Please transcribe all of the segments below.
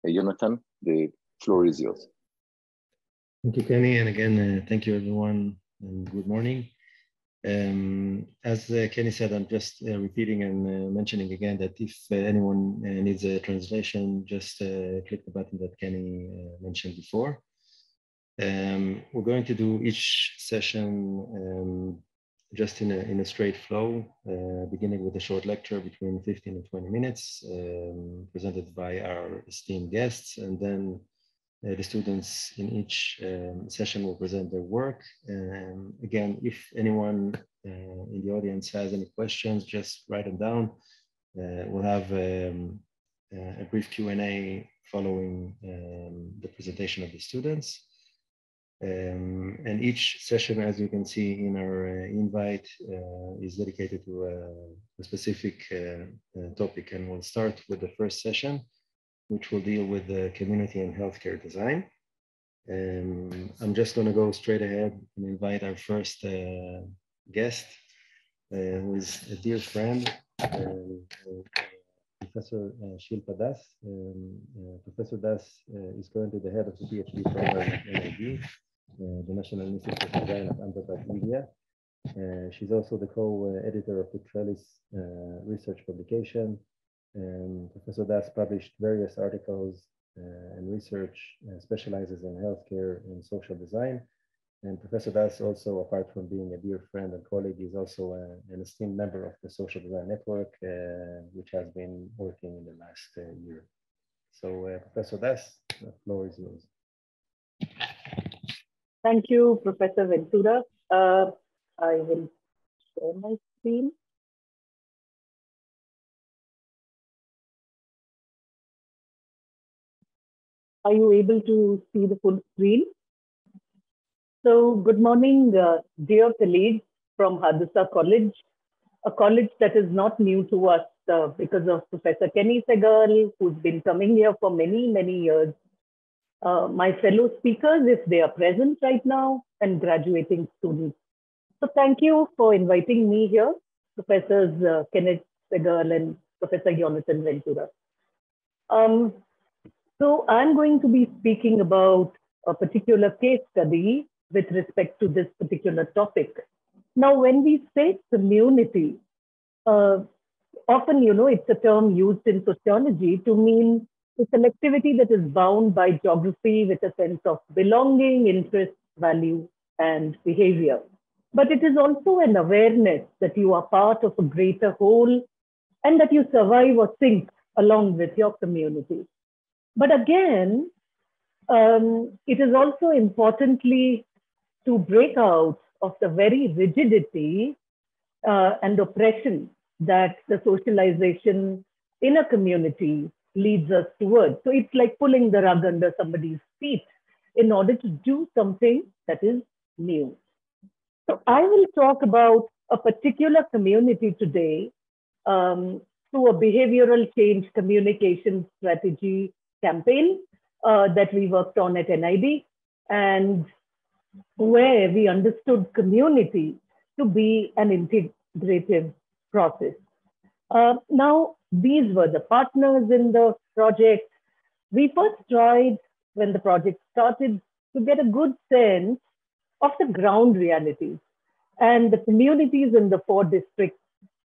Jonathan, the floor is yours. Thank you, Kenny. And again, thank you, everyone, and good morning. As Kenny said, I'm just repeating and mentioning again that if anyone needs a translation, just click the button that Kenny mentioned before. We're going to do each session just in a straight flow, beginning with a short lecture between 15 and 20 minutes, presented by our esteemed guests, and then the students in each session will present their work. Again, if anyone in the audience has any questions, just write them down. We'll have a brief Q&A following the presentation of the students. And each session, as you can see in our invite, is dedicated to a specific topic. And we'll start with the first session, which will deal with the community and healthcare design. I'm just going to go straight ahead and invite our first guest, who is a dear friend, Professor Shilpa Das. Professor Das is currently the head of the PhD program at NID, the National Institute of Design of Ahmedabad, India. She's also the co-editor of the Trellis research publication. Professor Das published various articles and research, specializes in healthcare and social design. And Professor Das also, apart from being a dear friend and colleague, is also an esteemed member of the Social Design Network, which has been working in the last year. So Professor Das, the floor is yours. Thank you, Professor Ventura. I will share my screen. Are you able to see the full screen? So good morning, dear colleagues from Hadassa College, a college that is not new to us because of Professor Kenny Sehgal, who's been coming here for many, many years. My fellow speakers, if they are present right now, and graduating students. So thank you for inviting me here, Professors Kenny Sehgal and Professor Jonathan Ventura. So I'm going to be speaking about a particular case study with respect to this particular topic. Now, when we say community, often, it's a term used in sociology to mean a collectivity that is bound by geography with a sense of belonging, interest, value, and behavior. But it is also an awareness that you are part of a greater whole and that you survive or think along with your community. But again, it is also importantly to break out of the very rigidity and oppression that the socialization in a community leads us towards. So it's like pulling the rug under somebody's feet in order to do something that is new. So I will talk about a particular community today through a behavioral change communication strategy campaign that we worked on at NID, and where we understood community to be an integrative process. Now, these were the partners in the project. We first tried, when the project started, to get a good sense of the ground realities and the communities in the 4 districts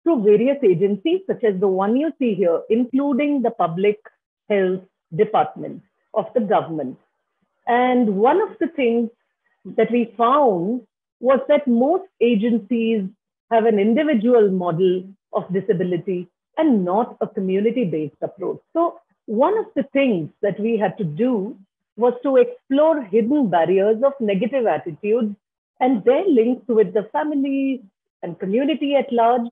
through various agencies, such as the one you see here, including the public health department of the government. And one of the things that we found was that most agencies have an individual model of disability and not a community-based approach. So one of the things that we had to do was to explore hidden barriers of negative attitudes and their links with the family and community at large,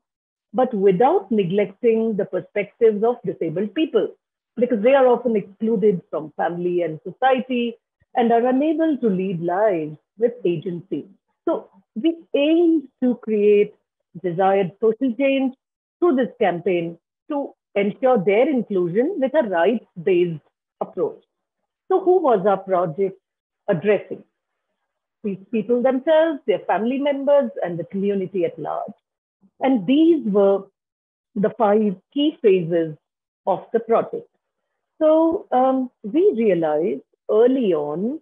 but without neglecting the perspectives of disabled people, because they are often excluded from family and society and are unable to lead lives with agency. So we aimed to create desired social change through this campaign to ensure their inclusion with a rights-based approach. So who was our project addressing? These people themselves, their family members, and the community at large. And these were the 5 key phases of the project. So we realized early on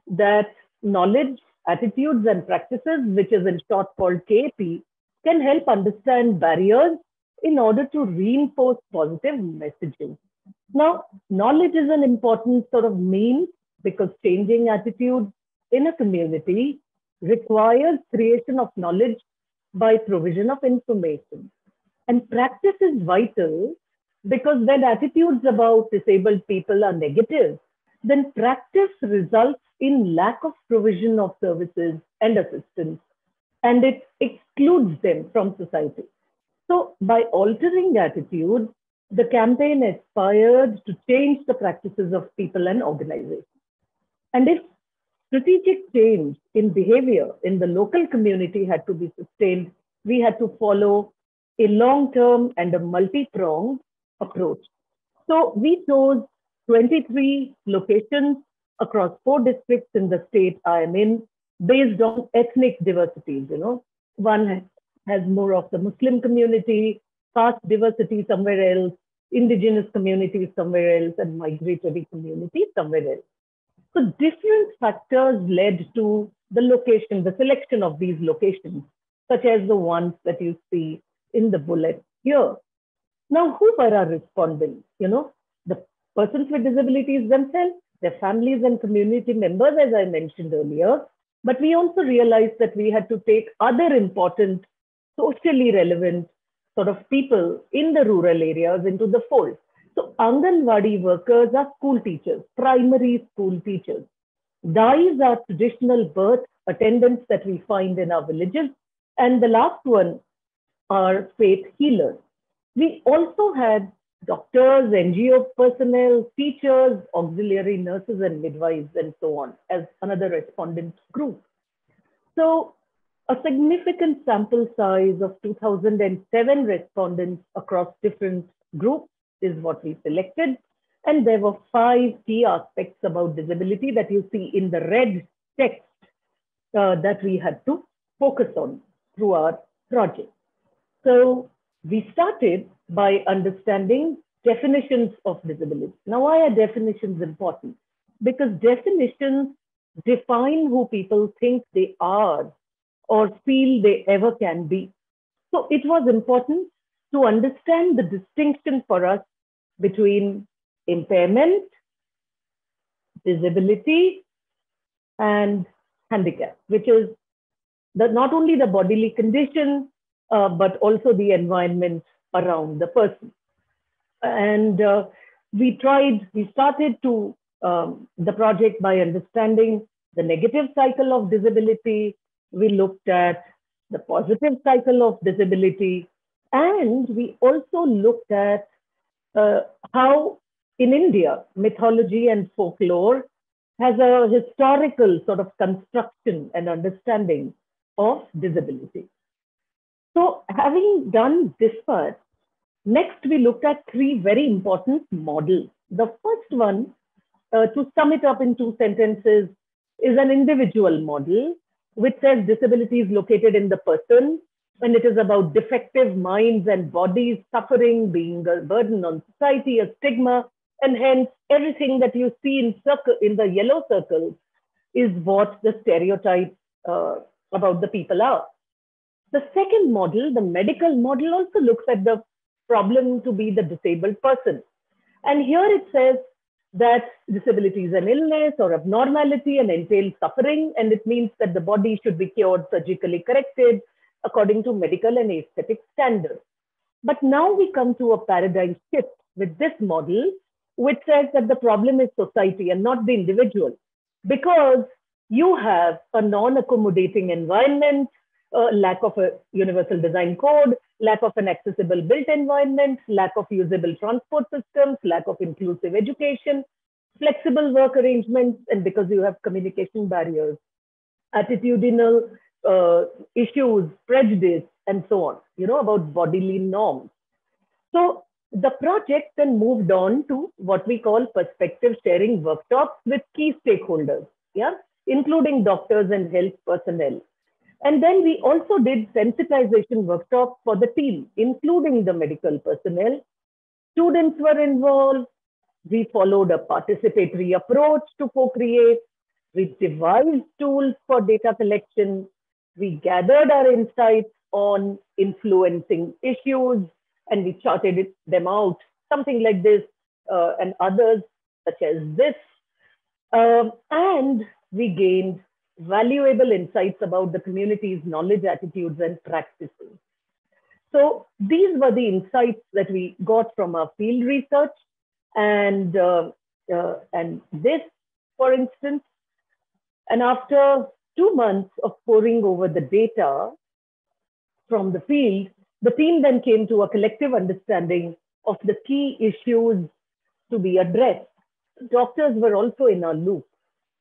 that knowledge, attitudes, and practices, which is in short called KP, can help understand barriers in order to reinforce positive messaging. Now, knowledge is an important sort of means because changing attitudes in a community requires creation of knowledge by provision of information. And practice is vital because when attitudes about disabled people are negative, then practice results in lack of provision of services and assistance, and it excludes them from society. So, by altering attitudes, the campaign aspired to change the practices of people and organizations. And if strategic change in behavior in the local community had to be sustained, we had to follow a long-term and a multi-pronged approach. So we chose 23 locations across 4 districts in the state I am in, based on ethnic diversities. One has more of the Muslim community, caste diversity somewhere else, indigenous communities somewhere else, and migratory communities somewhere else. So different factors led to the location, the selection of these locations, such as the ones that you see in the bullet here. Now, who were our respondents? The persons with disabilities themselves, their families and community members, as I mentioned earlier. But we also realized that we had to take other important, socially relevant sort of people in the rural areas into the fold. So Anganwadi workers are school teachers, primary school teachers. Dais are traditional birth attendants that we find in our villages. And the last one are faith healers. We also had doctors, NGO personnel, teachers, auxiliary nurses and midwives, and so on, as another respondent group. So a significant sample size of 2007 respondents across different groups is what we selected. And there were 5 key aspects about disability that you see in the red text that we had to focus on through our project. So we started by understanding definitions of disability. Now, why are definitions important? Because definitions define who people think they are or feel they ever can be. So it was important to understand the distinction for us between impairment, disability, and handicap, which is not only the bodily condition, but also the environment around the person. And we started to the project by understanding the negative cycle of disability. We looked at the positive cycle of disability. And we also looked at how in India, mythology and folklore has a historical sort of construction and understanding of disability. So having done this part, next we looked at 3 very important models. The first one, to sum it up in 2 sentences, is an individual model, which says disability is located in the person, and it is about defective minds and bodies suffering, being a burden on society, a stigma, and hence everything that you see in the yellow circles is what the stereotypes about the people are. The second model, the medical model, also looks at the problem to be the disabled person. And here it says that disability is an illness or abnormality and entails suffering, and it means that the body should be cured, surgically corrected, according to medical and aesthetic standards. But now we come to a paradigm shift with this model, which says that the problem is society and not the individual, because you have a non-accommodating environment, lack of a universal design code, lack of an accessible built environment, lack of usable transport systems, lack of inclusive education, flexible work arrangements, and because you have communication barriers, attitudinal issues, prejudice, and so on, about bodily norms. So the project then moved on to what we call perspective sharing workshops with key stakeholders, including doctors and health personnel. And then we also did sensitization workshops for the team, including the medical personnel. Students were involved, We followed a participatory approach to co-create. We devised tools for data collection. We gathered our insights on influencing issues, and we charted them out, something like this, and others such as this. And we gained valuable insights about the community's knowledge, attitudes, and practices. So these were the insights that we got from our field research. And this, for instance, and after 2 months of poring over the data from the field, the team then came to a collective understanding of the key issues to be addressed. Doctors were also in our loop,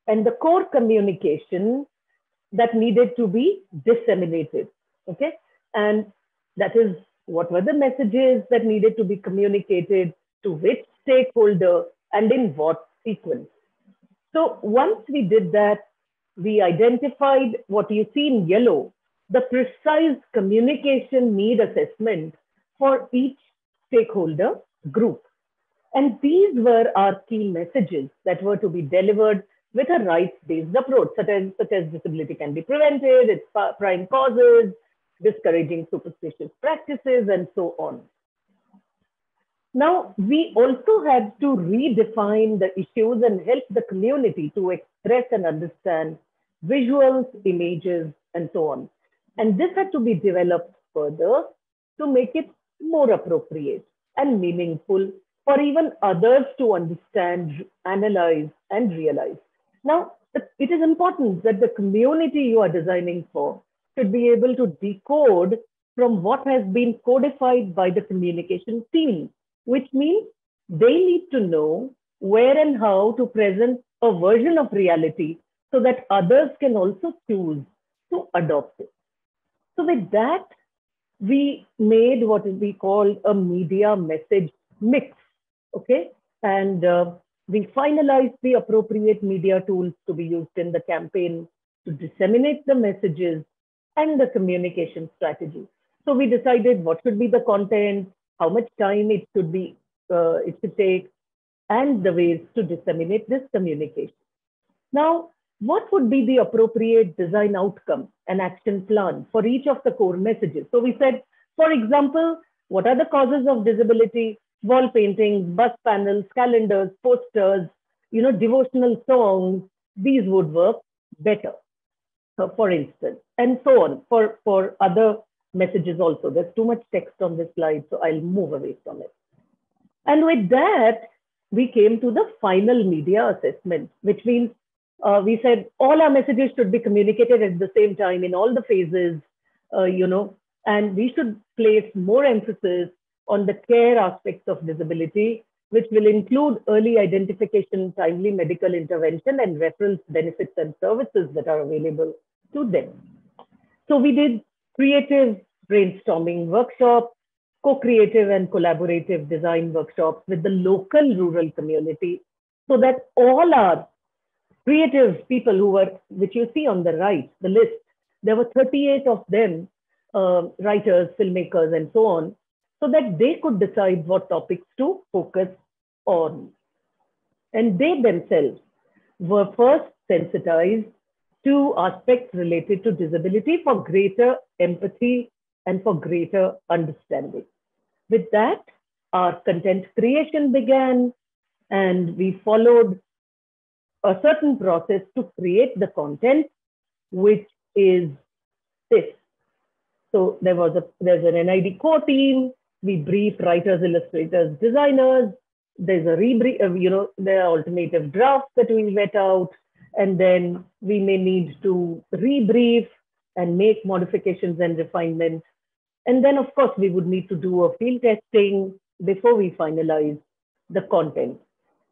and the core communication that needed to be disseminated, okay? And that is, what were the messages that needed to be communicated to which stakeholder and in what sequence? So once we did that, we identified what you see in yellow, the precise communication need assessment for each stakeholder group. And these were our key messages that were to be delivered with a rights-based approach, such as disability can be prevented, its prime causes, discouraging superstitious practices, and so on. Now, we also had to redefine the issues and help the community to express and understand visuals, images, and so on. And this had to be developed further to make it more appropriate and meaningful for even others to understand, analyze, and realize. Now, it is important that the community you are designing for should be able to decode from what has been codified by the communication team, which means they need to know where and how to present a version of reality so that others can also choose to adopt it. So with that, we made what we call a media message mix, okay? And we finalized the appropriate media tools to be used in the campaign to disseminate the messages and the communication strategy. So we decided what should be the content, how much time it should take, and the ways to disseminate this communication. Now, what would be the appropriate design outcome and action plan for each of the core messages? So we said, for example, what are the causes of disability? Wall paintings, bus panels, calendars, posters, devotional songs, these would work better, for instance, and so on for other messages also. There's too much text on this slide, so I'll move away from it. And with that, we came to the final media assessment, which means we said all our messages should be communicated at the same time in all the phases, and we should place more emphasis on the care aspects of disability, which will include early identification, timely medical intervention, and reference benefits and services that are available to them. So we did creative brainstorming workshops, co-creative and collaborative design workshops with the local rural community, so that all our creative people which you see on the right, the list, there were 38 of them, writers, filmmakers, and so on, so that they could decide what topics to focus on. And they themselves were first sensitized to aspects related to disability for greater empathy and for greater understanding. With that, our content creation began, and we followed a certain process to create the content, which is this. So there's an NID core team. We brief writers, illustrators, designers. There's a rebrief, there are alternative drafts that we vet out, and then we may need to rebrief and make modifications and refinements. And then, of course, we would need to do a field testing before we finalize the content.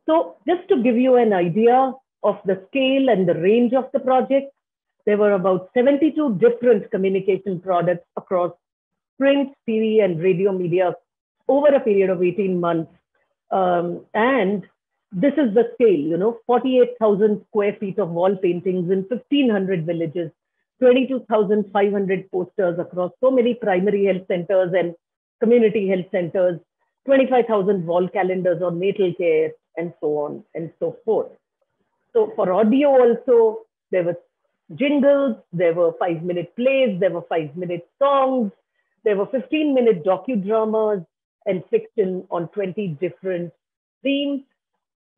So just to give you an idea of the scale and the range of the project, there were about 72 different communication products across print, TV, and radio media over a period of 18 months. And this is the scale, 48,000 square feet of wall paintings in 1,500 villages, 22,500 posters across so many primary health centers and community health centers, 25,000 wall calendars on natal care, and so on and so forth. So for audio also, there were jingles, there were 5-minute plays, there were 5-minute songs, there were 15-minute docudramas and fiction on 20 different themes.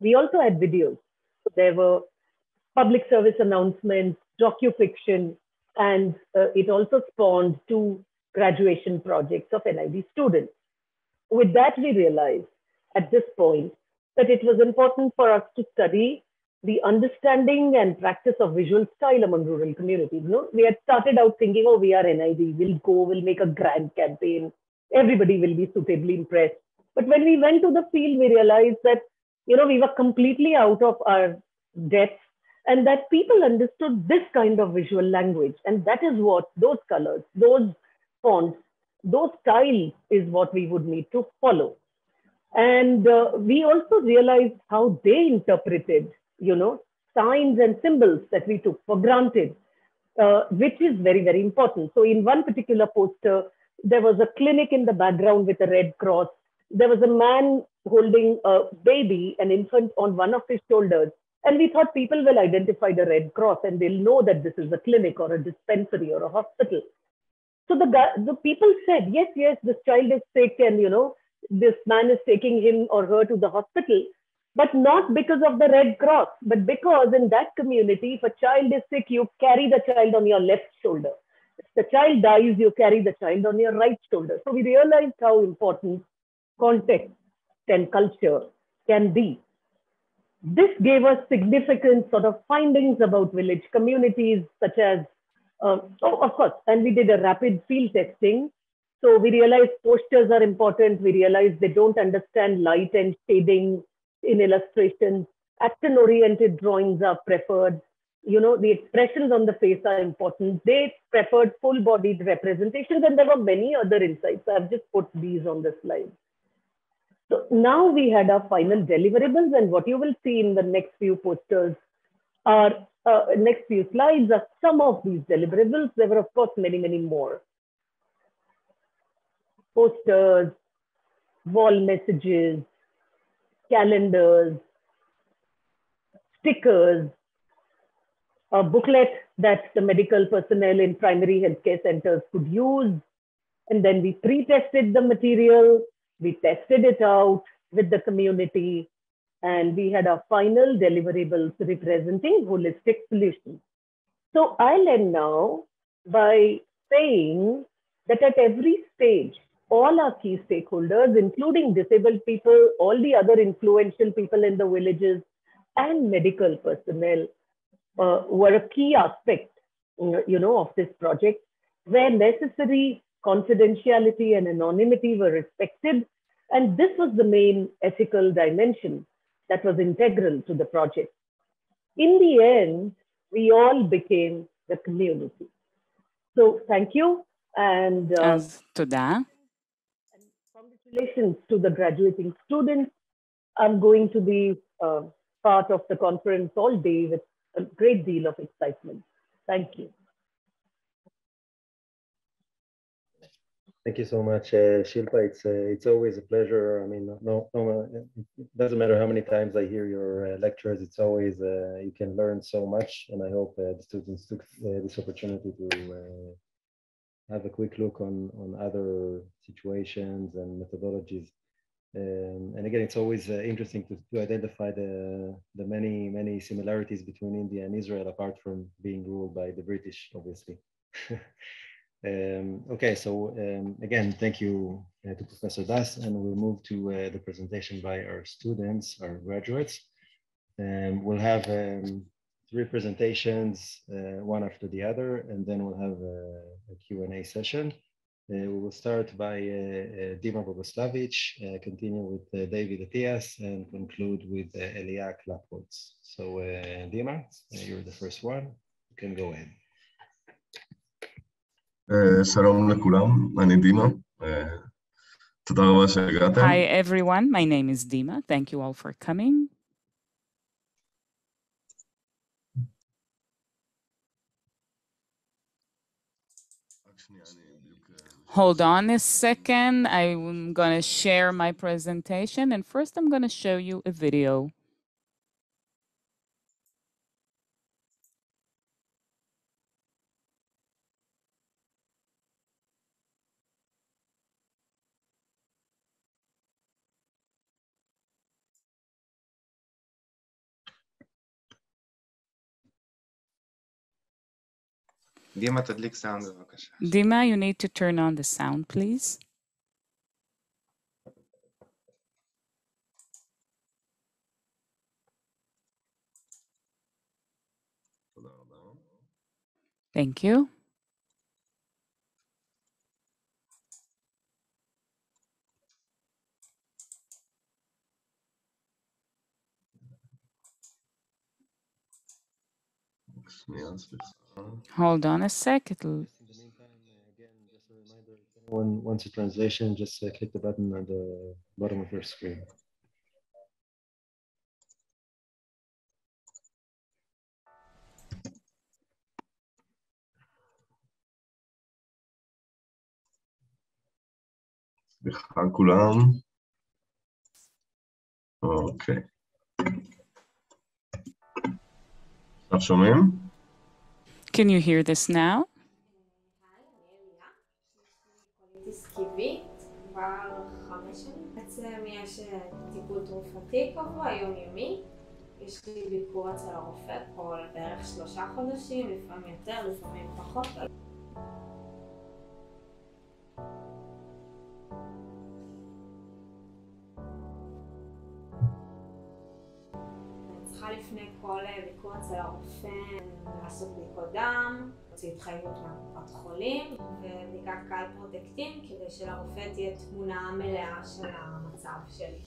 We also had videos. So there were public service announcements, docufiction, and it also spawned 2 graduation projects of NID students. With that, we realized at this point that it was important for us to study the understanding and practice of visual style among rural communities. No? We had started out thinking, oh, we are NID, we'll go, we'll make a grand campaign, everybody will be suitably impressed. But when we went to the field, we realized that, we were completely out of our depth, and that people understood this kind of visual language. And that is what those colors, those fonts, those styles is what we would need to follow. And we also realized how they interpreted, signs and symbols that we took for granted, which is very, very important. So in one particular poster, there was a clinic in the background with a red cross. There was a man holding a baby, an infant, on one of his shoulders. And we thought people will identify the red cross and they'll know that this is a clinic or a dispensary or a hospital. So the people said, yes, this child is sick and, this man is taking him or her to the hospital, but not because of the red cross, but because in that community, if a child is sick, you carry the child on your left shoulder. If the child dies, you carry the child on your right shoulder. So we realized how important context and culture can be. This gave us significant sort of findings about village communities, such as, of course, and we did a rapid field testing. So we realized posters are important. We realized they don't understand light and shading in illustrations. Action-oriented drawings are preferred. The expressions on the face are important. They preferred full-bodied representations, and there were many other insights. I've just put these on the slide. So now we had our final deliverables, and what you will see in the next few posters are, next few slides are some of these deliverables. There were, of course, many, many more. Posters, wall messages, calendars, stickers, a booklet that the medical personnel in primary healthcare centers could use. And then we pre-tested the material, we tested it out with the community, and we had our final deliverables representing holistic solutions. So I'll end now by saying that at every stage, all our key stakeholders, including disabled people, all the other influential people in the villages, and medical personnel were a key aspect, of this project, where necessary confidentiality and anonymity were respected. And this was the main ethical dimension that was integral to the project. In the end, we all became the community. So thank you. And תודה. congratulations to the graduating students. I'm going to be part of the conference all day with a great deal of excitement. Thank you. Thank you so much, Shilpa. It's always a pleasure. I mean, it doesn't matter how many times I hear your lectures. It's always you can learn so much, and I hope the students took this opportunity to have a quick look on other situations and methodologies. And again, it's always interesting to identify the many similarities between India and Israel, apart from being ruled by the British, obviously. Okay, so again, thank you to Professor Das, and we'll move to the presentation by our students, our graduates. We'll have 3 presentations, one after the other, and then we'll have a Q&A session. We will start by Dima Bogoslavich, continue with David Atias, and conclude with Elia Klapholz. So Dima, you're the first one. You can go ahead. שלום לכולם, אני דימה. תודה רבה שהגעתם. Hi everyone, my name is Dima. Thank you all for coming. Hold on a second. I'm going to share my presentation, and first I'm going to show you a video. דימה, תדליק סאונד בבקשה. Dima, you need to turn on the sound, please. Thank you. Hold on a sec. In the meantime, again, just a reminder, if anyone wants a translation, just click the button at the bottom of your screen. סליחה כולם. אוקיי. עכשיו שומעים? Can you hear this now? דיסקיבית כבר 5 שנים. בעצם יש טיפול תרופתי קבוע, יומיומי. יש לי ביקור אצל הרופא כל בערך 3 חודשים, לפעמים יותר, לפעמים פחות. צריכה לפני כל ביקור אצל הרופא לעשות בדיקות דם, להוציא התחייבות מהקופת חולים ובדיקת קהל פרוטקטין כדי שלרופא תהיה תמונה מלאה של המצב שלי.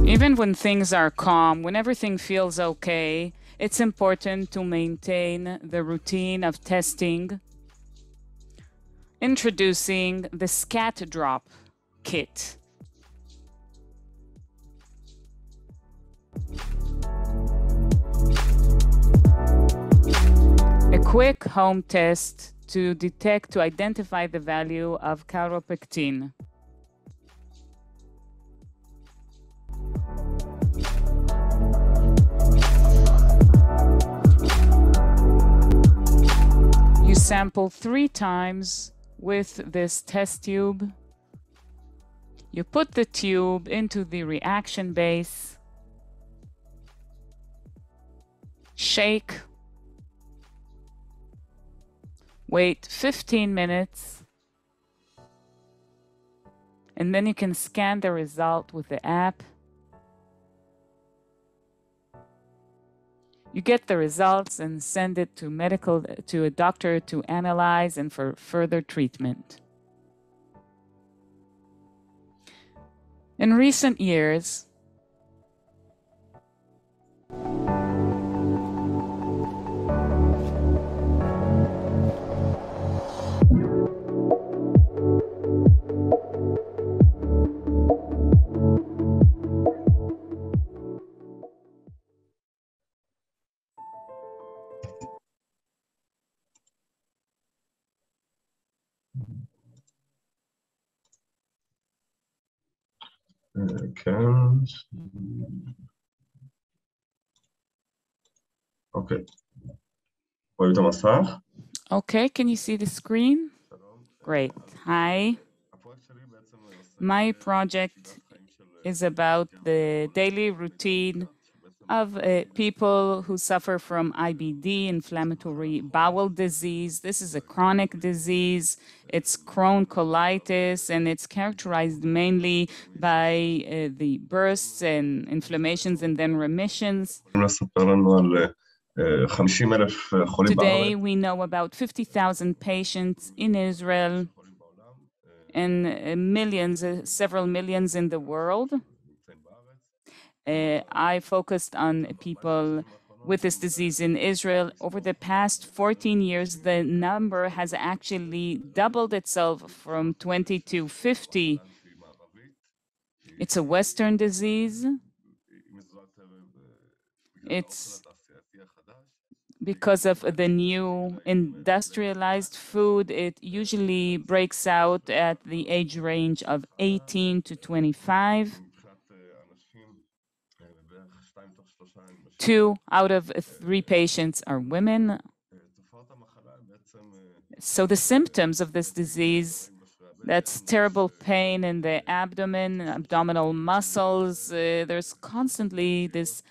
Even when things are calm, when everything feels okay, it's important to maintain the routine of testing. Introducing the scat drop kit. A quick home test to identify the value of calropectin. You sample 3 times with this test tube. You put the tube into the reaction base. Shake. Wait 15 minutes. And then you can scan the result with the app. You get the results and send it to a doctor to analyze and for further treatment. In recent years, כן. אוקיי. רואים את המסך? Okay, can you see the screen? Great. Hi. My project is about the daily routine of people who suffer from IBD, inflammatory bowel disease. This is a chronic disease. It's Crohn's colitis, and it's characterized mainly by the bursts and inflammations and then remissions. Today, we know about 50,000 patients in Israel and millions, several millions in the world. I focused on people with this disease in Israel. Over the past 14 years, the number has actually doubled itself from 20 to 50. It's a Western disease. It's because of the new industrialized food, it usually breaks out at the age range of 18 to 25. 2 out of 3 patients are women. So the symptoms of this disease, that's terrible pain in the abdomen, abdominal muscles. There's constantly this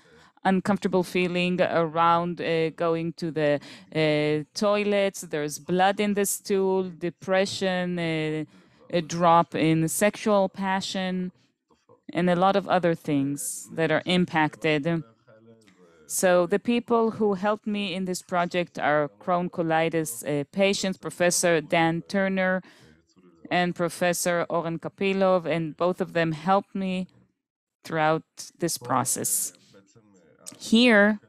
uncomfortable feeling around going to the toilets. There's blood in the stool, depression, a drop in sexual passion, and a lot of other things that are impacted. So the people who helped me in this project are Crohn colitis patients, Professor Dan Turner and Professor Oren Kapilov, and both of them helped me throughout this process. Here,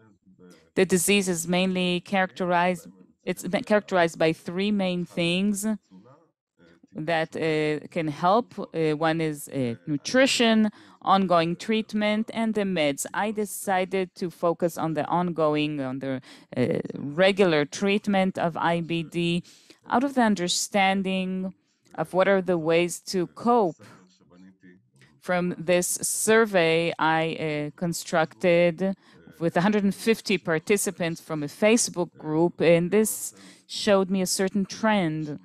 the disease is mainly characterized by 3 main things that can help. One is nutrition, ongoing treatment, and the meds. I decided to focus on the regular treatment of IBD out of the understanding of what are the ways to cope. From this survey I constructed with 150 participants from a Facebook group, and this showed me a certain trend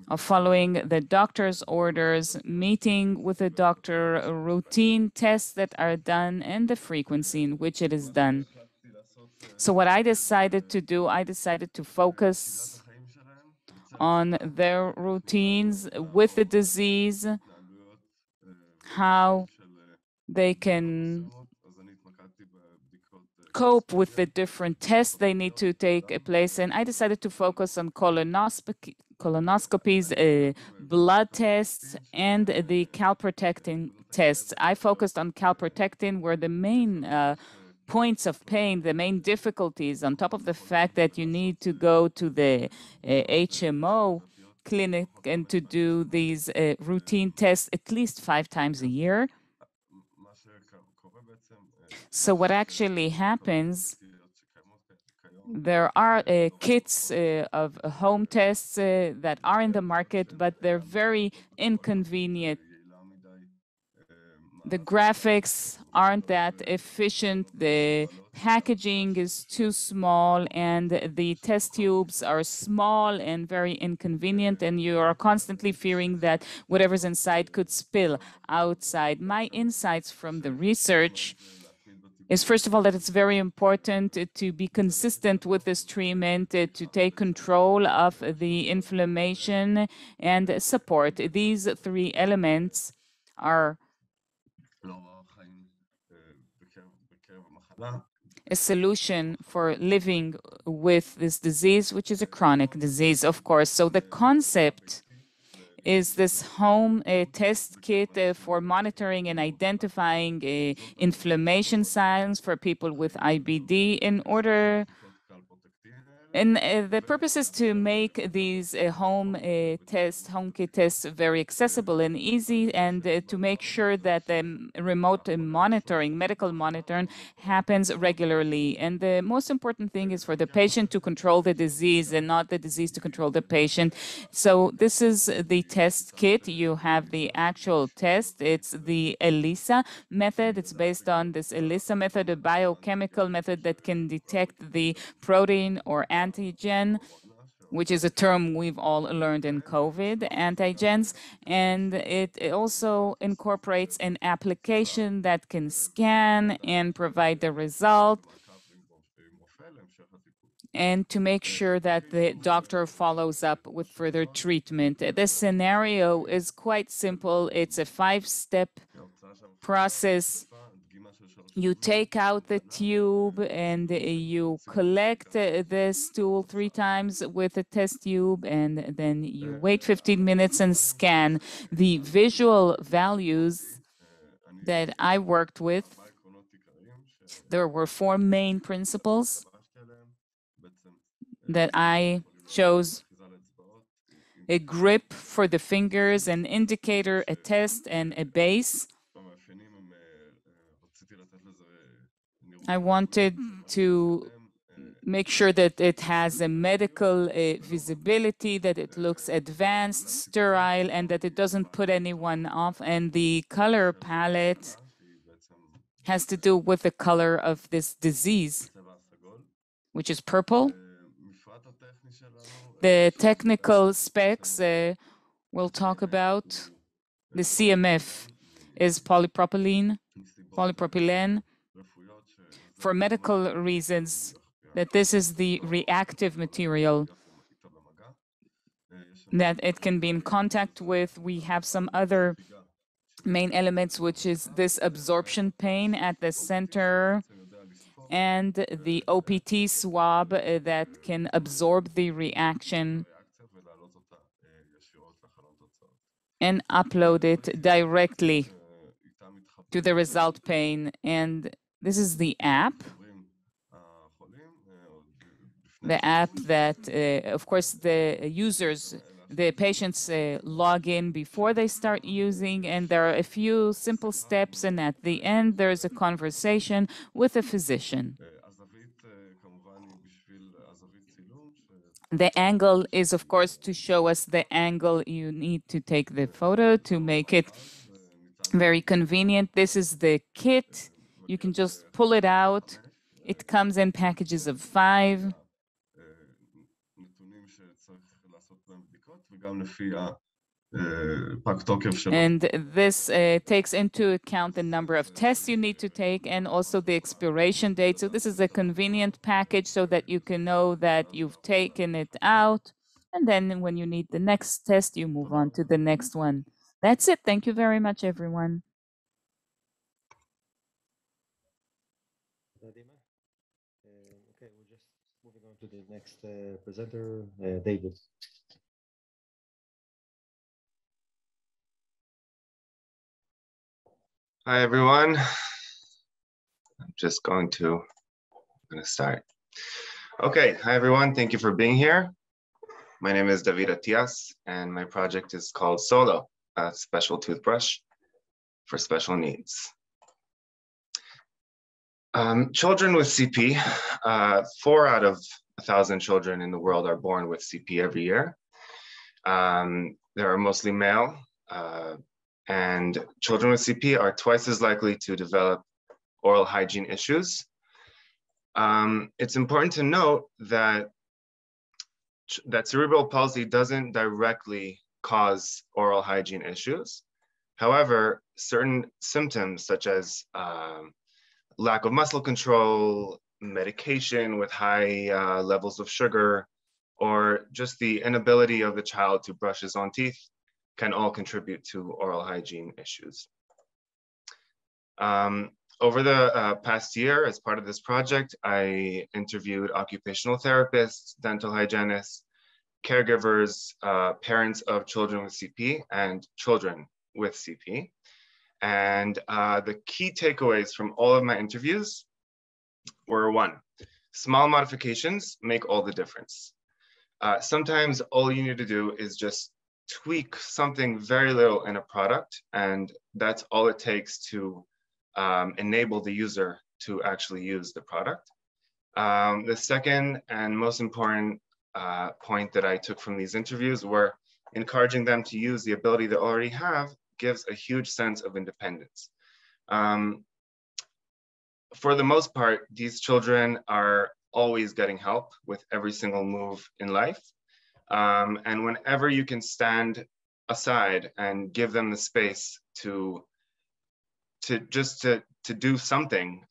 of following the doctor's orders, meeting with the doctor, routine tests that are done, and the frequency in which it is done. So what I decided to do, I decided to focus on their routines with the disease, how they can cope with the different tests they need to take place. And I decided to focus on colonoscopies, blood tests, and the calprotectin tests. I focused on calprotectin, where the main points of pain, the main difficulties, on top of the fact that you need to go to the HMO clinic and to do these routine tests at least 5 times a year. So what actually happens, there are kits of home tests that are in the market, but they're very inconvenient. The graphics aren't that efficient, the packaging is too small, and the test tubes are small and very inconvenient, and you are constantly fearing that whatever's inside could spill outside. My insights from the research is, first of all, that it's very important to be consistent with this treatment, to take control of the inflammation and support. These 3 elements are a solution for living with this disease, which is a chronic disease, of course. So the concept is this home test kit for monitoring and identifying inflammation signs for people with IBD in order. And the purpose is to make these home kit tests very accessible and easy, and to make sure that the remote monitoring, medical monitoring, happens regularly. And the most important thing is for the patient to control the disease and not the disease to control the patient. So this is the test kit. You have the actual test. It's the ELISA method. It's based on this ELISA method, a biochemical method that can detect the protein or antigen, which is a term we've all learned in COVID, antigens. And it also incorporates an application that can scan and provide the result, and to make sure that the doctor follows up with further treatment. This scenario is quite simple. It's a 5-step process. You take out the tube and you collect the stool 3 times with a test tube, and then you wait 15 minutes and scan. The visual values that I worked with, there were 4 main principles that I chose: a grip for the fingers, an indicator, a test, and a base. I wanted to make sure that it has a medical visibility, that it looks advanced, sterile, and that it doesn't put anyone off. And the color palette has to do with the color of this disease, which is purple. The technical specs we'll talk about. The CMF is polypropylene for medical reasons, that this is the reactive material that it can be in contact with. We have some other main elements, which is this absorption pane at the center and the OPT swab that can absorb the reaction and upload it directly to the result pane. And this is the app that, of course, the users, the patients log in before they start using, and there are a few simple steps, and at the end, there's a conversation with a physician. The angle is, of course, to show us the angle you need to take the photo to make it very convenient. This is the kit. You can just pull it out. It comes in packages of 5. And this takes into account the number of tests you need to take and also the expiration date. So this is a convenient package so that you can know that you've taken it out. And then when you need the next test, you move on to the next one. That's it. Thank you very much, everyone. Okay, we're just moving on to the next presenter, David. Hi, everyone. I'm just going to start. Okay, hi, everyone. Thank you for being here. My name is David Atias, and my project is called Solo, a special toothbrush for special needs. Children with CP, 4 out of 1,000 children in the world are born with CP every year. They are mostly male, and children with CP are twice as likely to develop oral hygiene issues. It's important to note that cerebral palsy doesn't directly cause oral hygiene issues. However, certain symptoms such as lack of muscle control, medication with high levels of sugar, or just the inability of the child to brush his own teeth can all contribute to oral hygiene issues. Over the past year, as part of this project, I interviewed occupational therapists, dental hygienists, caregivers, parents of children with CP, and children with CP. And the key takeaways from all of my interviews were: 1, small modifications make all the difference. Sometimes all you need to do is just tweak something very little in a product, and that's all it takes to enable the user to actually use the product. The second and most important point that I took from these interviews were encouraging them to use the ability they already have gives a huge sense of independence. For the most part, these children are always getting help with every single move in life. And whenever you can stand aside and give them the space to do something,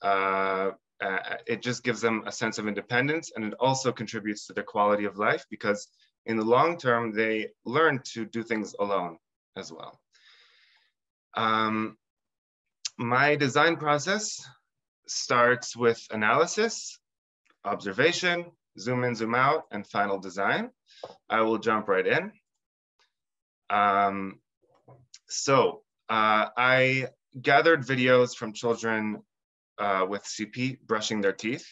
it just gives them a sense of independence, and it also contributes to their quality of life, because in the long term, they learn to do things alone as well. My design process starts with analysis, observation, zoom in, zoom out, and final design. I will jump right in. I gathered videos from children with CP brushing their teeth,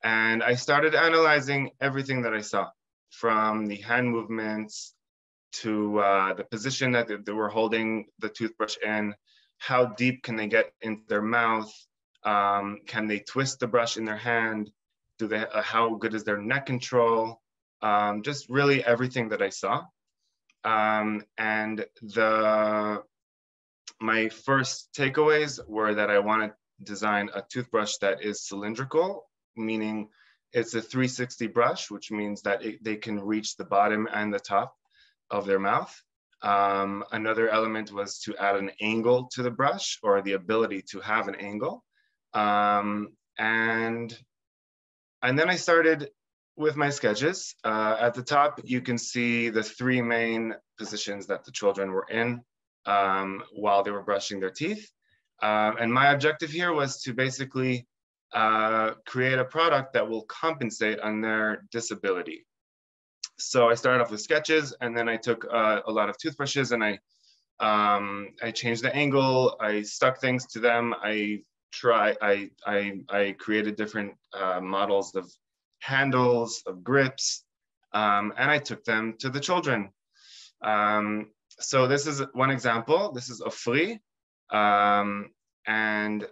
and I started analyzing everything that I saw, from the hand movements to the position that they were holding the toothbrush in, how deep can they get into their mouth, Can they twist the brush in their hand? Do they? How good is their neck control? Just really everything that I saw. And my first takeaways were that I want to design a toothbrush that is cylindrical, meaning it's a 360 brush, which means that they can reach the bottom and the top of their mouth. Another element was to add an angle to the brush, or the ability to have an angle. And then I started with my sketches. At the top, you can see the three main positions that the children were in while they were brushing their teeth. And my objective here was to basically create a product that will compensate on their disability. So I started off with sketches, and then I took a lot of toothbrushes, and I changed the angle. I stuck things to them. I created different models of handles, of grips, and I took them to the children. So this is one example. This is Ofri, and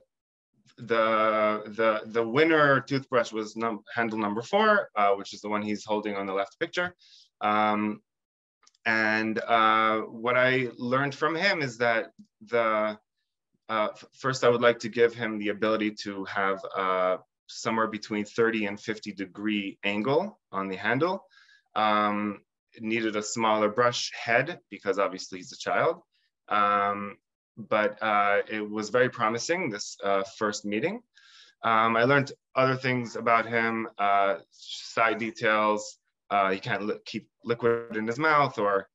the winner toothbrush was handle number 4, which is the one he's holding on the left picture. And what I learned from him is that first I would like to give him the ability to have somewhere between 30 and 50 degree angle on the handle. It needed a smaller brush head because obviously he's a child. But it was very promising, this first meeting. I learned other things about him, side details. He can't keep liquid in his mouth, or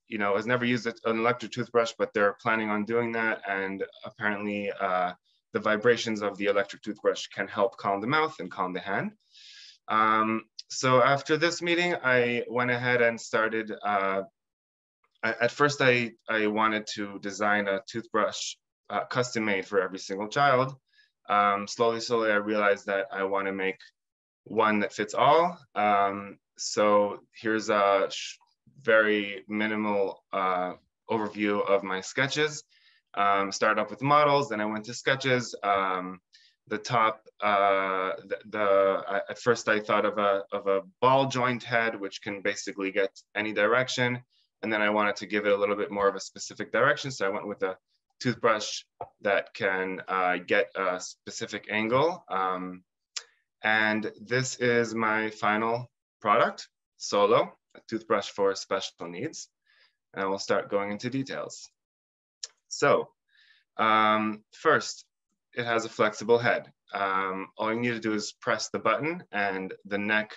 you know, has never used an electric toothbrush, but they're planning on doing that. And apparently the vibrations of the electric toothbrush can help calm the mouth and calm the hand. So after this meeting, I went ahead and started, at first I wanted to design a toothbrush custom made for every single child. Slowly, I realized that I want to make one that fits all. So here's a very minimal overview of my sketches. Started off with models, then I went to sketches. The top, at first I thought of a ball joint head, which can basically get any direction. And then I wanted to give it a little bit more of a specific direction. So I went with a toothbrush that can get a specific angle. And this is my final product, Solo, a toothbrush for special needs. And I will start going into details. So first, it has a flexible head. All you need to do is press the button and the neck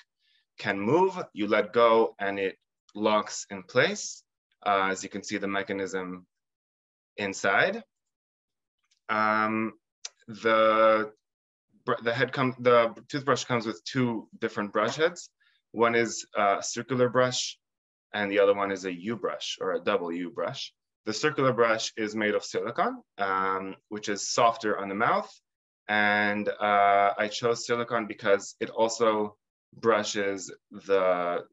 can move. You let go and it locks in place. As you can see, the mechanism inside. The toothbrush comes with 2 different brush heads. One is a circular brush and the other one is a U brush, or a double U brush. The circular brush is made of silicone, which is softer on the mouth. And I chose silicone because it also brushes the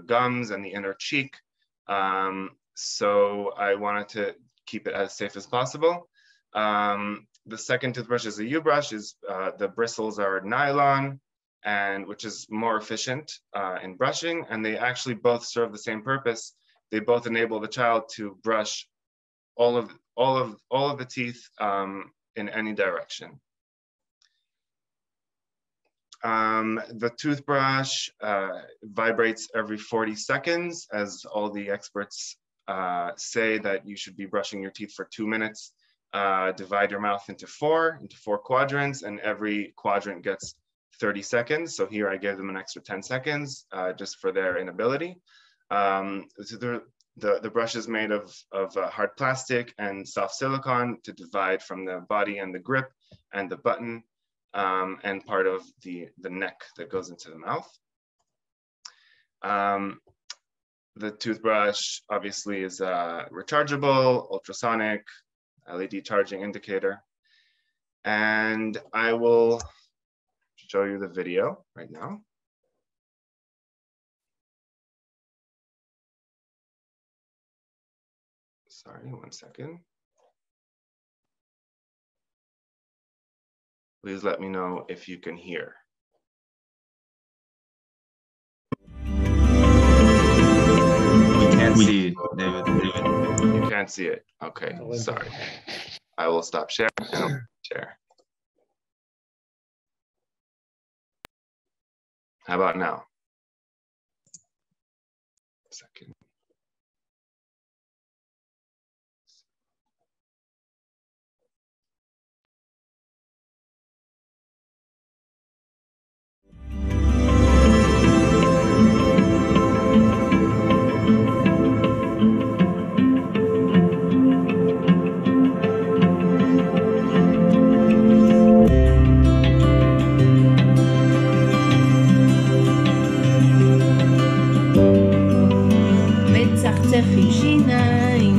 gums and the inner cheek. So I wanted to keep it as safe as possible. The second toothbrush is a U brush. The bristles are nylon, and which is more efficient in brushing. And they actually both serve the same purpose. They both enable the child to brush all of the teeth in any direction. The toothbrush vibrates every 40 seconds, as all the experts say that you should be brushing your teeth for 2 minutes. Divide your mouth into four quadrants, and every quadrant gets 30 seconds. So here I gave them an extra 10 seconds just for their inability. The brush is made of hard plastic and soft silicone to divide from the body and the grip and the button and part of the neck that goes into the mouth. The toothbrush obviously is rechargeable, ultrasonic, LED charging indicator. And I will show you the video right now. Sorry, 1 second. Please let me know if you can hear. We can't see it, David. You can't see it. Okay, sorry. I will stop sharing and I'll share. How about now? Second. מצחצח עם שיניים,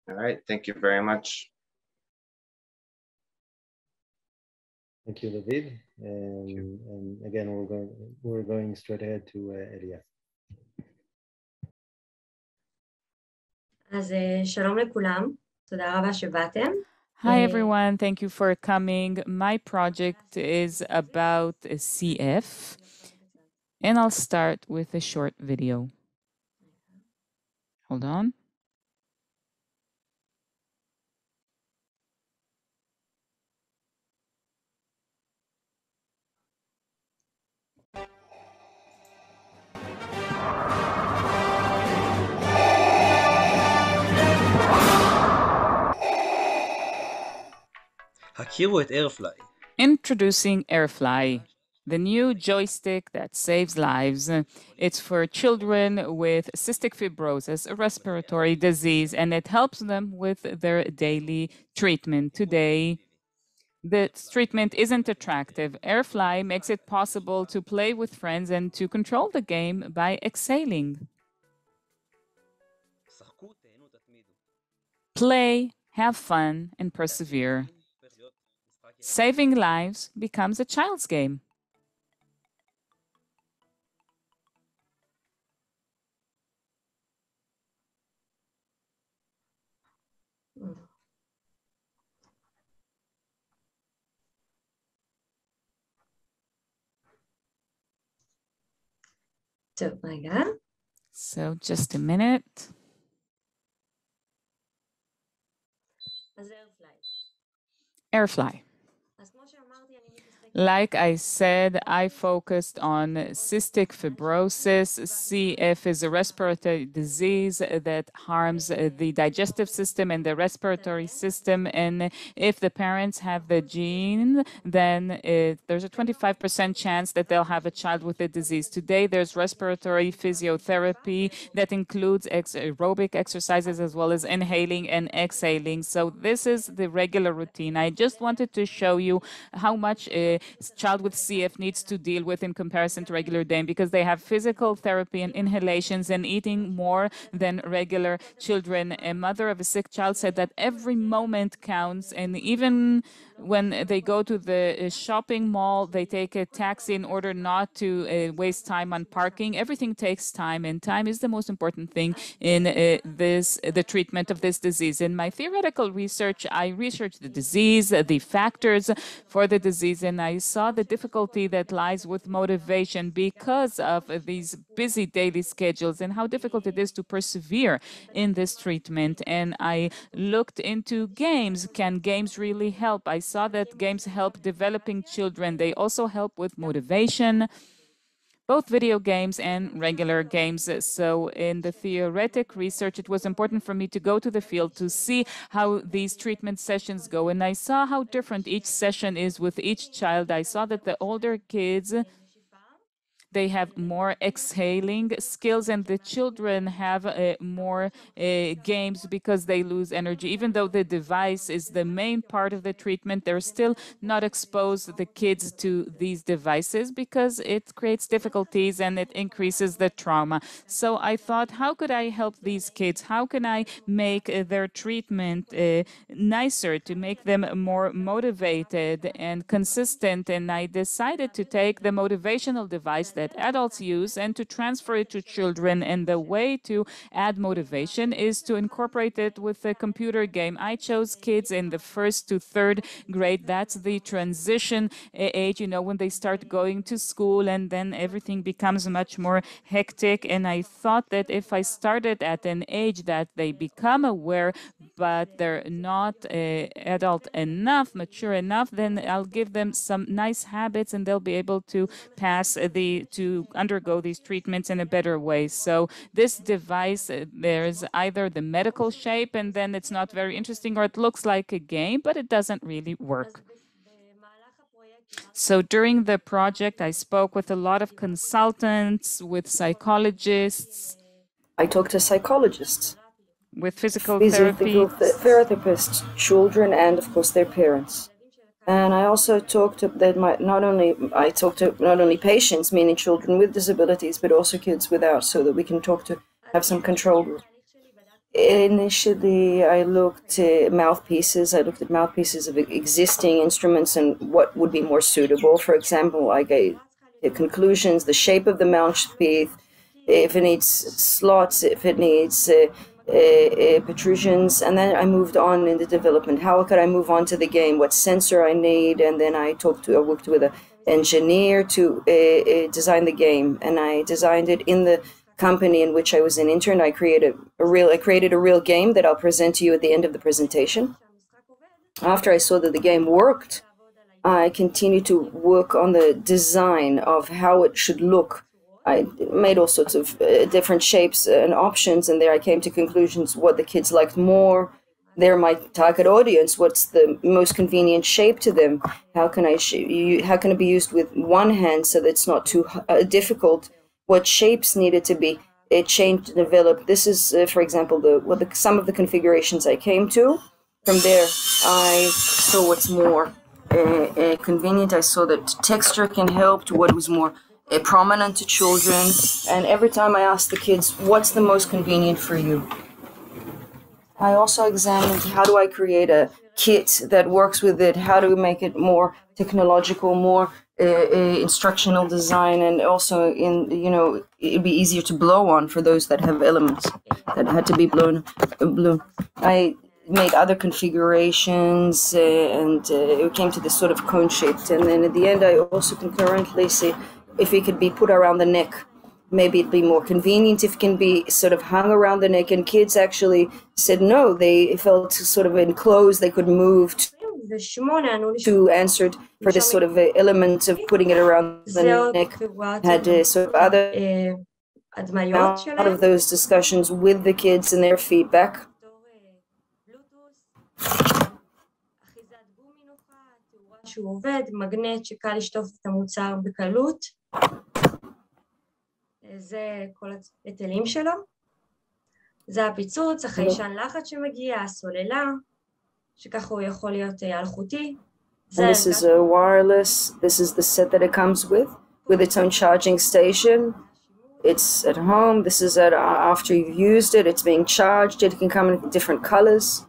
All right, thank you very much. Thank you, David. And again, we're going straight ahead to Elia. אז שלום לכולם, תודה רבה שבאתם. Hi everyone, thank you for coming. My project is about CF, and I'll start with a short video. Hold on. הכירו את איירפליי. Introducing AirFly, the new joystick that saves lives. It's for children with cystic fibrosis, a respiratory disease, and it helps them with their daily treatment. Today, this treatment isn't attractive. AirFly makes it possible to play with friends and to control the game by exhaling. שחקו, תהנו, תתמידו. Play, have fun, and persevere. Saving lives becomes a child's game. טוב, רגע. So just a minute. אז איירפליי. AirFly. אז כמו שאמרתי, אני מתעסקת... Like I said, I focused on cystic fibrosis. CF is a respiratory disease that harms the digestive system and the respiratory system. And if the parents have the gene, then there's a 25% chance that they'll have a child with the disease. Today, there's respiratory physiotherapy that includes aerobic exercises as well as inhaling and exhaling. So this is the regular routine. I just wanted to show you how much a child with CF needs to deal with in comparison to regular day, because they have physical therapy and inhalations and eating more than regular children. A mother of a sick child said that every moment counts, and even when they go to the shopping mall, they take a taxi in order not to waste time on parking. Everything takes time, and time is the most important thing in the treatment of this disease. In my theoretical research, I researched the disease, the factors for the disease, and I saw the difficulty that lies with motivation because of these busy daily schedules and how difficult it is to persevere in this treatment. And I looked into games. Can games really help? I saw that games help developing children. They also help with motivation, both video games and regular games. So in the theoretic research, it was important for me to go to the field to see how these treatment sessions go. And I saw how different each session is with each child. I saw that the older kids, they have more exhaling skills, and the children have more games because they lose energy. Even though the device is the main part of the treatment, they're still not exposed, the kids, to these devices because it creates difficulties and it increases the trauma. So I thought, how could I help these kids? How can I make their treatment nicer, to make them more motivated and consistent? And I decided to take the motivational device that adults use and to transfer it to children. And the way to add motivation is to incorporate it with a computer game. I chose kids in the 1st to 3rd grade. That's the transition age, you know, when they start going to school and then everything becomes much more hectic. And I thought that if I started at an age that they become aware, but they're not adult enough, mature enough, then I'll give them some nice habits and they'll be able to to undergo these treatments in a better way. So this device, there's either the medical shape and then it's not very interesting, or it looks like a game, but it doesn't really work. So during the project, I spoke with a lot of consultants, with psychologists. I talked to psychologists, with physical therapists, children, and of course their parents. And I also talked to not only patients, meaning children with disabilities, but also kids without, so that we can have some control group. Initially, I looked at mouthpieces. I looked at mouthpieces of existing instruments and what would be more suitable. For example, I gave the conclusions, the shape of the mouthpiece, if it needs slots, if it needs protrusions, and then I moved on in the development. How could I move on to the game? What sensor I need? And then I worked with an engineer to design the game, and I designed it in the company in which I was an intern. I created a real game that I'll present to you at the end of the presentation. After I saw that the game worked, I continued to work on the design of how it should look. I made all sorts of different shapes and options, and there I came to conclusions what the kids liked more. They're my target audience. What's the most convenient shape to them? How can it be used with one hand so that it's not too difficult? What shapes needed to be changed, developed? This is, for example, some of the configurations I came to. From there, I saw what's more convenient. I saw that texture can help to what was more prominent to children, and every time I asked the kids, what's the most convenient for you? I also examined how do I create a kit that works with it, how do we make it more technological, more instructional design, and also it'd be easier to blow on for those that have elements that had to be blown. I made other configurations and it came to this sort of cone shaped, and then at the end I also concurrently see if it could be put around the neck. Maybe it'd be more convenient if it can be sort of hung around the neck. And kids actually said no, they felt sort of enclosed, they could move to answered for this sort of element of putting it around the neck. Had sort of other out of those discussions with the kids and their feedback. שהוא עובד, מגנט שקל לשטוף את המוצר בקלות. זה כל ההיטלים שלו. זה הפיצוץ, החיישן לחץ שמגיע, הסוללה, שככה הוא יכול להיות אלחוטי. And this is a wireless, this is the set that it comes with its own charging station. It's at home, this is after you've used it, it's being charged, it can come in different colors.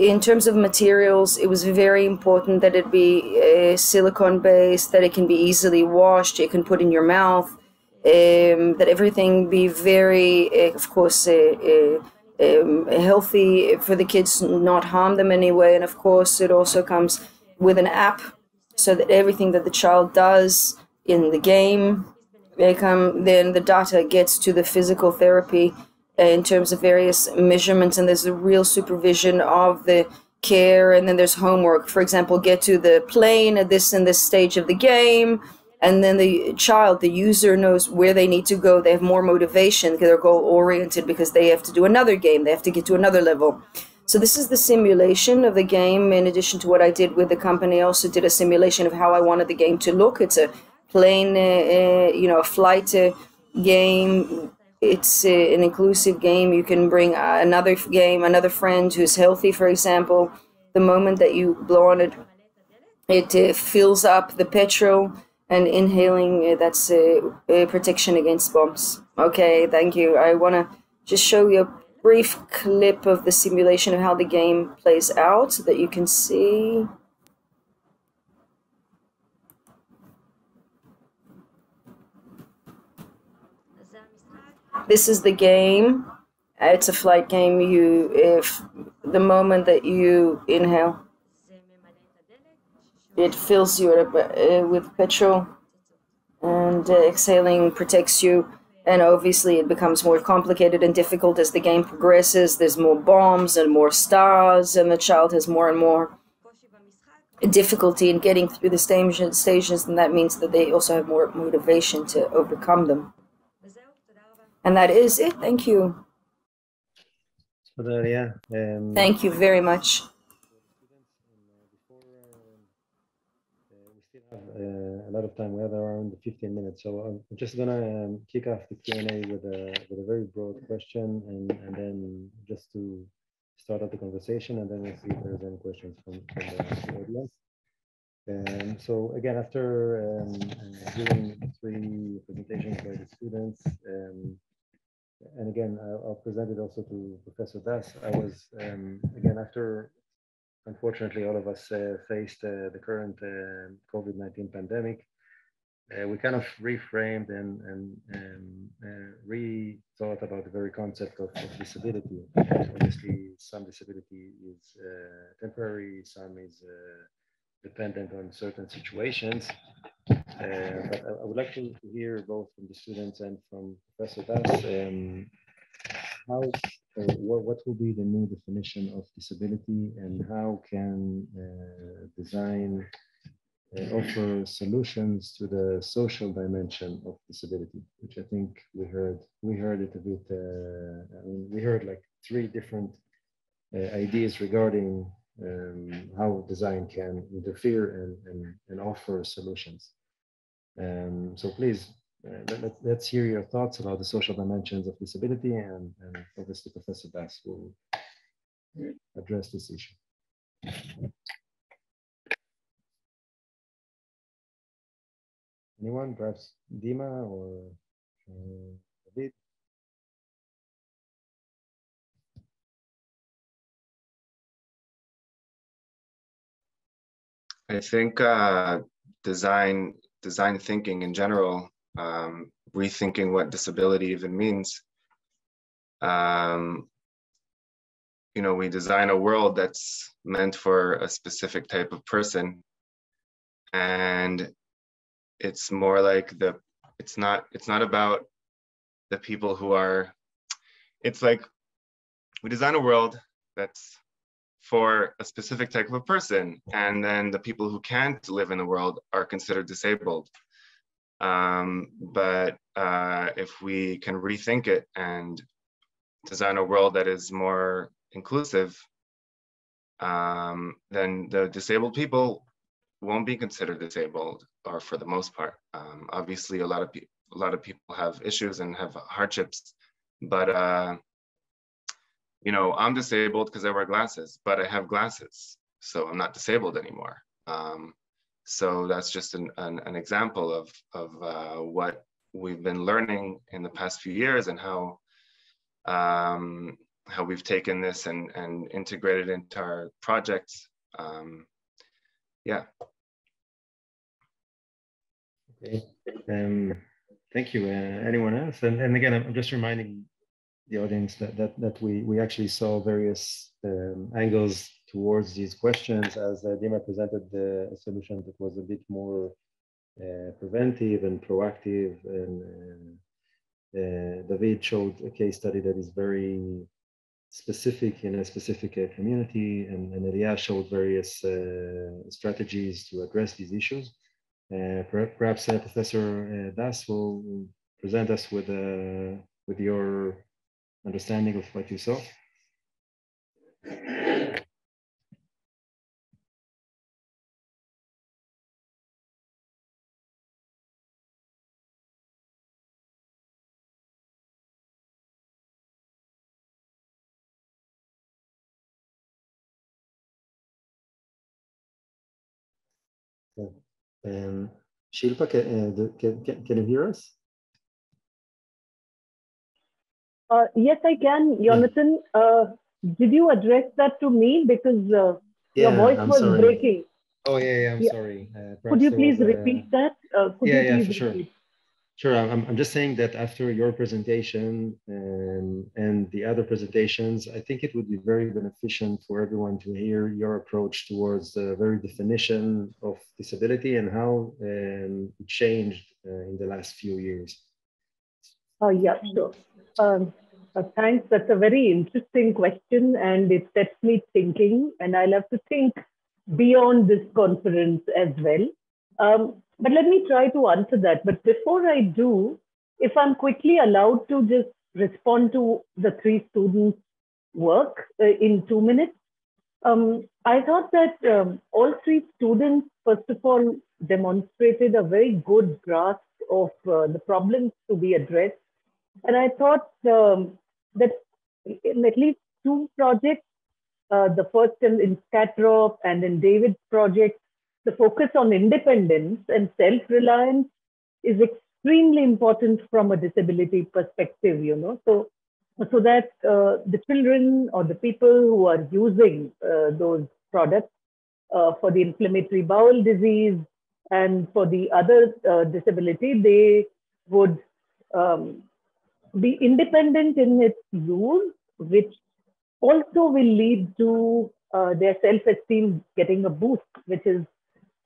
in terms of materials, it was very important that it be silicone-based, that it can be easily washed, you can put in your mouth, that everything be very, of course, healthy for the kids, not harm them anyway. And of course, it also comes with an app, so that everything that the child does in the game, then the data gets to the physical therapy in terms of various measurements, and there's a real supervision of the care, and then there's homework. For example, get to the plane at this and this stage of the game, and then the child, the user, knows where they need to go. They have more motivation because they're goal-oriented, because they have to do another game. They have to get to another level. So this is the simulation of the game. In addition to what I did with the company, I also did a simulation of how I wanted the game to look. It's a plane, a flight game. It's an inclusive game. You can bring another friend who's healthy, for example. The moment that you blow on it, it fills up the petrol, and inhaling, that's protection against bombs. Okay, thank you. I want to just show you a brief clip of the simulation of how the game plays out so that you can see. This is the game. It's a flight game. If the moment that you inhale, it fills you with petrol, and exhaling protects you. And obviously it becomes more complicated and difficult as the game progresses. There's more bombs and more stars, and the child has more and more difficulty in getting through the stages, and that means that they also have more motivation to overcome them. And that is it. Thank you. Thank you very much. A lot of time. We have around 15 minutes, so I'm just gonna kick off the Q&A with a very broad question, and then just to start up the conversation, and then we'll see if there's any questions from the audience. So again, after hearing 3 presentations by the students, and again, I'll present it also to Professor Das. I was again, after, unfortunately, all of us faced the current COVID-19 pandemic. We kind of reframed and rethought about the very concept of disability. Obviously, some disability is temporary, some is dependent on certain situations. But I would like to hear both from the students and from Professor Das, what will be the new definition of disability, and how can design offer solutions to the social dimension of disability, which I think we heard it a bit. I mean, we heard like 3 different ideas regarding how design can interfere and offer solutions. So please, let's hear your thoughts about the social dimensions of disability, and obviously Professor Das will address this issue. Anyone? Perhaps Dima or David? I think design thinking in general, rethinking what disability even means. You know, we design a world that's meant for a specific type of person, and it's more like it's not about the people who are, it's like we design a world that's for a specific type of person, and then the people who can't live in the world are considered disabled. But if we can rethink it and design a world that is more inclusive, then the disabled people won't be considered disabled, or for the most part. Obviously, a lot of people have issues and have hardships, but you know, I'm disabled because I wear glasses, but I have glasses, so I'm not disabled anymore. So that's just an example of what we've been learning in the past few years, and how how we've taken this and integrated into our projects. Yeah. Okay. Thank you. Anyone else? And again, I'm just reminding the audience that we actually saw various angles towards these questions as Dima presented a solution that was a bit more preventive and proactive, and David showed a case study that is very specific in a specific community, and Elia showed various strategies to address these issues. Perhaps Professor Das will present us with your understanding of what you saw. Shilpa, can you hear us? Yes, I can, Jonathan. Did you address that to me? Because your voice was breaking. Oh, yeah, I'm sorry. Could you please repeat that? For sure. Sure, I'm just saying that after your presentation and the other presentations, I think it would be very beneficial for everyone to hear your approach towards the very definition of disability and how it changed in the last few years. Yeah, sure. Thanks. That's a very interesting question, and it sets me thinking, and I'll have to think beyond this conference as well. But let me try to answer that. But before I do, if I'm quickly allowed to just respond to the three students' work in 2 minutes, I thought that all three students, first of all, demonstrated a very good grasp of the problems to be addressed. And I thought that in at least two projects, the first in StatRop and in David's project, the focus on independence and self-reliance is extremely important from a disability perspective, you know. So that the children or the people who are using those products for the inflammatory bowel disease and for the other disability, they would be independent in its use, which also will lead to their self-esteem getting a boost, which is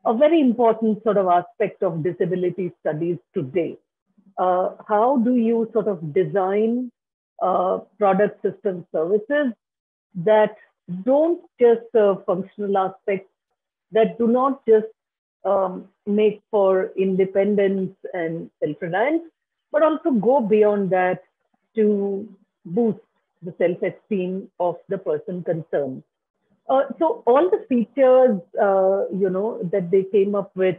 a very important sort of aspect of disability studies today. How do you sort of design product, system, services that don't just serve functional aspects, that do not just make for independence and self-reliance, but also go beyond that to boost the self-esteem of the person concerned. So all the features, you know, that they came up with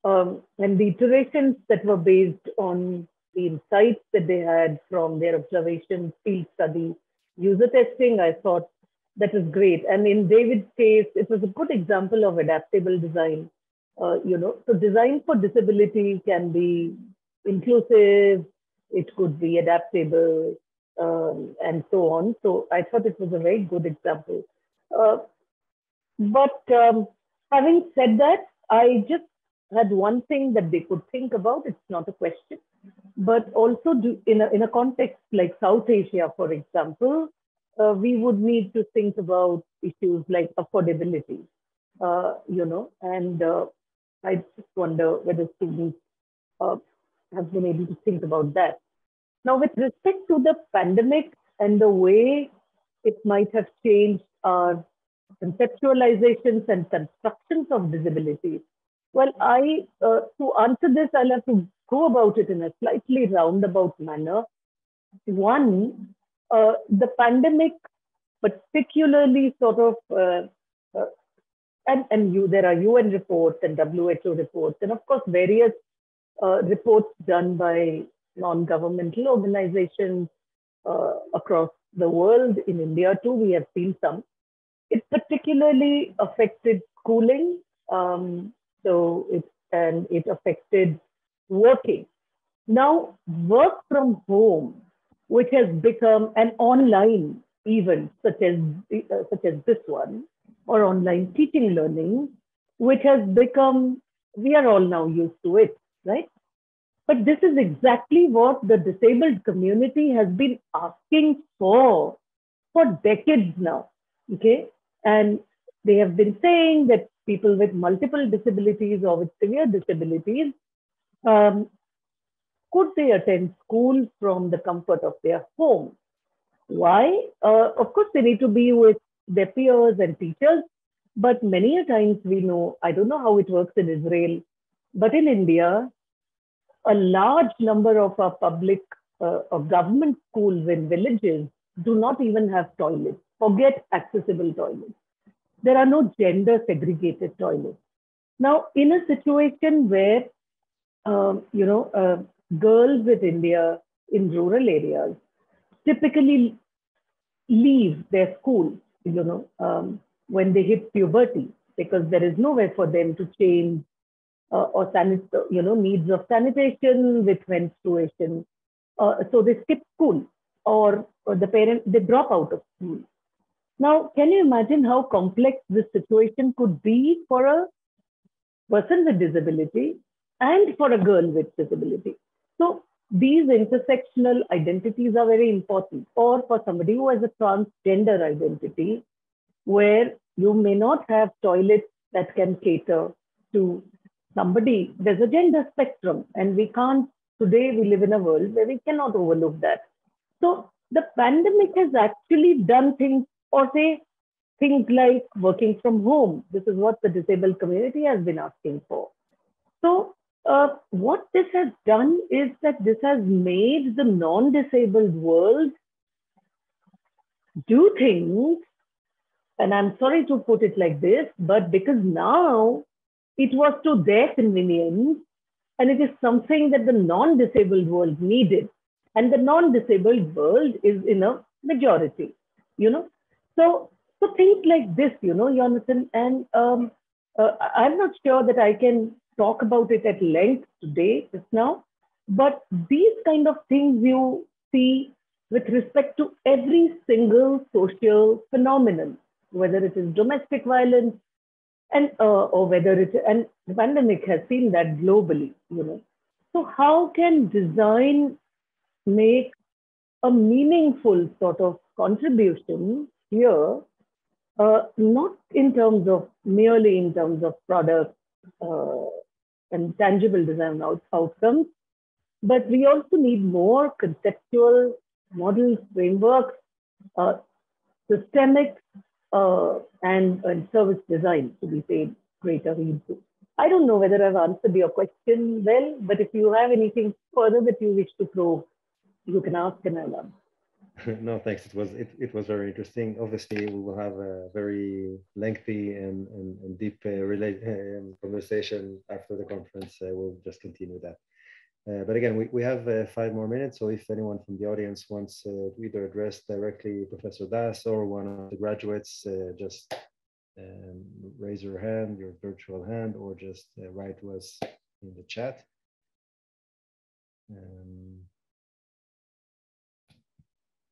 and the iterations that were based on the insights that they had from their observations, field study, user testing, I thought that was great. And in David's case, it was a good example of adaptable design. You know, so design for disability can be inclusive, it could be adaptable, and so on. So I thought it was a very good example. But having said that, I just had one thing that they could think about. It's not a question, but also in a context like South Asia, for example, we would need to think about issues like affordability, you know, and I just wonder whether students have been able to think about that. Now, with respect to the pandemic and the way it might have changed our conceptualizations and constructions of disability, well, to answer this, I'll have to go about it in a slightly roundabout manner. One, the pandemic particularly sort of, there are UN reports and WHO reports, and of course, various reports done by non-governmental organizations across the world. In India too, we have seen some. It particularly affected schooling, so it affected working. Now, work from home, which has become an online events such as this one, or online teaching learning, which has become, we are all now used to it, right? But this is exactly what the disabled community has been asking for decades now, okay? And they have been saying that people with multiple disabilities or with severe disabilities, could they attend school from the comfort of their home? Why? Of course, they need to be with their peers and teachers, but many a times we know, I don't know how it works in Israel, but in India, a large number of our public or government schools in villages do not even have toilets. Forget accessible toilets. There are no gender segregated toilets. Now, in a situation where, girls with India in rural areas typically leave their school, when they hit puberty, because there is nowhere for them to change or needs of sanitation with menstruation. So they skip school, or the parents, they drop out of school. Now, can you imagine how complex this situation could be for a person with disability and for a girl with disability? So these intersectional identities are very important. Or for somebody who has a transgender identity, where you may not have toilets that can cater to somebody, there's a gender spectrum, and we can't, today we live in a world where we cannot overlook that. So the pandemic has actually done things, or say things like working from home. This is what the disabled community has been asking for. So what this has done is that this has made the non-disabled world do things, and I'm sorry to put it like this, but because now it was to their convenience, and it is something that the non-disabled world needed. And the non-disabled world is in a majority, So things like this, Jonathan, and I'm not sure that I can talk about it at length today, just now, but these kind of things you see with respect to every single social phenomenon, whether it is domestic violence, and or whether it, and the pandemic has seen that globally, So how can design make a meaningful sort of contribution here, not in terms of merely in terms of product and tangible design outcomes, but we also need more conceptual models, frameworks, systemic and service design to be paid greater heed to. I don't know whether I've answered your question well, but if you have anything further that you wish to probe, you can ask and I'll answer. No, thanks. It was very interesting. Obviously, we will have a very lengthy and deep conversation after the conference. We'll just continue that. But again, we have 5 more minutes. So if anyone from the audience wants to either address directly Professor Das or one of the graduates, just raise your hand, your virtual hand, or just write to us in the chat.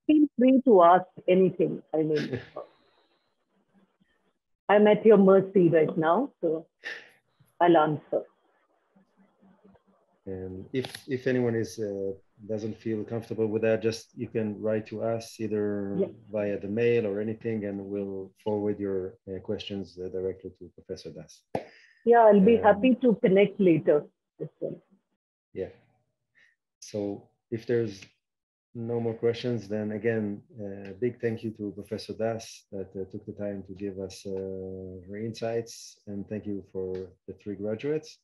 Feel free to ask anything. I mean, I'm at your mercy right now, so I'll answer. And if anyone doesn't feel comfortable with that, just you can write to us either via the mail or anything, and we'll forward your questions directly to Professor Das. Yeah, I'll be happy to connect later as well. Yeah. So if there's no more questions, then again, big thank you to Professor Das that took the time to give us her insights, and thank you for the 3 graduates.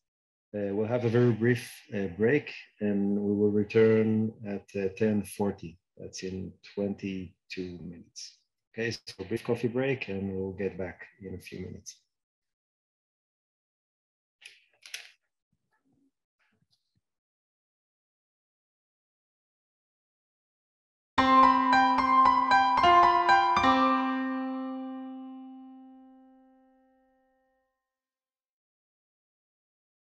We'll have a very brief break, and we will return at 10:40. That's in 22 minutes. Okay, so a brief coffee break, and we'll get back in a few minutes.